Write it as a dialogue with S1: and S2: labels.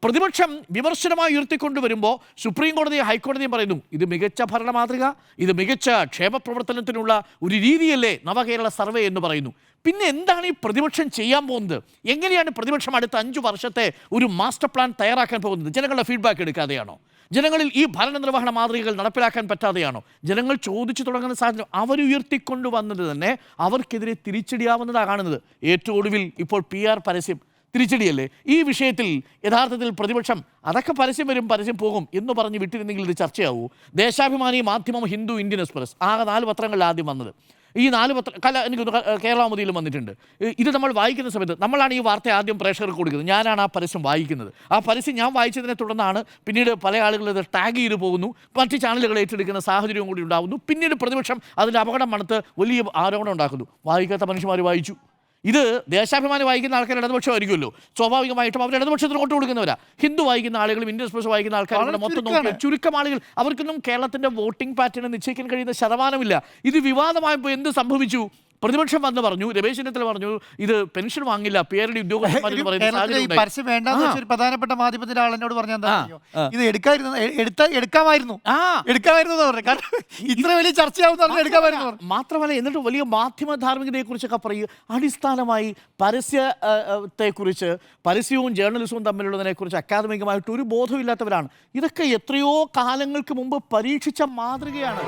S1: പ്രതിപക്ഷം വിമർശനമായി ഉയർത്തിക്കൊണ്ടുവരുമ്പോൾ സുപ്രീം കോടതിയും ഹൈക്കോടതിയും പറയുന്നു ഇത് മികച്ച ഭരണ മാതൃക, ഇത് മികച്ച ക്ഷേമപ്രവർത്തനത്തിനുള്ള ഒരു രീതിയല്ലേ നവകേരള സർവേ എന്ന് പറയുന്നു. പിന്നെ എന്താണ് ഈ പ്രതിപക്ഷം ചെയ്യാൻ പോകുന്നത്? എങ്ങനെയാണ് പ്രതിപക്ഷം അടുത്ത 5 വർഷത്തെ ഒരു മാസ്റ്റർ പ്ലാൻ തയ്യാറാക്കാൻ പോകുന്നത്? ജനങ്ങളുടെ ഫീഡ്ബാക്ക് എടുക്കാതെയാണോ? ജനങ്ങളിൽ ഈ ഭരണനിർവഹണ മാതൃകകൾ നടപ്പിലാക്കാൻ പറ്റാതെയാണോ? ജനങ്ങൾ ചോദിച്ചു തുടങ്ങുന്ന സാഹചര്യം അവരുയർത്തിക്കൊണ്ടുവന്നത് തന്നെ അവർക്കെതിരെ തിരിച്ചടിയാവുന്നതാണ് കാണുന്നത്. ഏറ്റവും ഒടുവിൽ ഇപ്പോൾ PR പരസ്യം തിരിച്ചടിയല്ലേ? ഈ വിഷയത്തിൽ യഥാർത്ഥത്തിൽ പ്രതിപക്ഷം അതൊക്കെ പരസ്യം വരും പരസ്യം പോകും എന്ന് പറഞ്ഞ് വിട്ടിരുന്നെങ്കിൽ ഇത് ചർച്ചയാവൂ. ദേശാഭിമാനി, മാധ്യമം, ഹിന്ദു, ഇന്ത്യൻ എക്സ്പ്രസ് ആകെ 4 പത്രങ്ങളിൽ ആദ്യം വന്നത്. ഈ 4 പത്രം എനിക്ക് കേരളാമതിയിലും വന്നിട്ടുണ്ട്. ഇത് നമ്മൾ വായിക്കുന്ന സമയത്ത് നമ്മളാണ് ഈ വാർത്ത ആദ്യം പ്രേക്ഷകർക്ക് കൊടുക്കുന്നത്. ഞാനാണ് ആ പരസ്യം വായിക്കുന്നത്. ആ പരസ്യം ഞാൻ വായിച്ചതിനെ തുടർന്നാണ് പിന്നീട് പല ആളുകൾ ഇത് ടാഗ് ചെയ്ത് പോകുന്നു, മറ്റ് ചാനലുകൾ ഏറ്റെടുക്കുന്ന സാഹചര്യവും കൂടി ഉണ്ടാകുന്നു. പിന്നീട് പ്രതിപക്ഷം അതിൻ്റെ അപകടം മണത്ത് വലിയ ആരോപണം ഉണ്ടാക്കുന്നു. വായിക്കാത്ത മനുഷ്യന്മാർ വായിച്ചു. ഇത് ദേശാഭിമാനി വായിക്കുന്ന ആൾക്കാർ ഇടതുപക്ഷമായിരിക്കുമല്ലോ, സ്വാഭാവികമായിട്ടും അവർ ഇടതുപക്ഷത്തിന് വോട്ട് കൊടുക്കുന്നവരാ. ഹിന്ദു വായിക്കുന്ന ആളുകളും ഇന്ത്യൻ എക്സ്പ്രസ് വായിക്കുന്ന ആൾക്കാരുടെ മൊത്തം നോക്കിയാൽ ചുരുക്കം ആളുകൾ. അവർക്കൊന്നും കേരളത്തിൻ്റെ വോട്ടിംഗ് പാറ്റേൺ നിശ്ചയിക്കാൻ കഴിയുന്ന ശതമാനമില്ല. ഇത് വിവാദമായപ്പോൾ എന്ത് സംഭവിച്ചു? പ്രതിപക്ഷം വന്ന് പറഞ്ഞു, രമേശ് ചെന്നിത്തല പറഞ്ഞു ഇത് പെൻഷൻ വാങ്ങില്ല, പേരുടെ ഉദ്യോഗസ്ഥന്മാർ
S2: പ്രധാനപ്പെട്ട മാധ്യമത്തിലെ ആൾ എന്നോട് പറഞ്ഞാൽ ഇത് എടുക്കാമായിരുന്നു. ഇത്ര വലിയ ചർച്ചയാവുന്ന എടുക്കാമായിരുന്നു.
S1: മാത്രമല്ല എന്നിട്ട് വലിയ മാധ്യമ ധാർമ്മികതയെ കുറിച്ചൊക്കെ പറയുക. അടിസ്ഥാനമായി പരസ്യത്തെക്കുറിച്ച്, പരസ്യവും ജേർണലിസവും തമ്മിലുള്ളതിനെ കുറിച്ച് അക്കാദമികമായിട്ട് ഒരു ബോധമില്ലാത്തവരാണ്. ഇതൊക്കെ എത്രയോ കാലങ്ങൾക്ക് മുമ്പ് പരീക്ഷിച്ച മാതൃകയാണ്.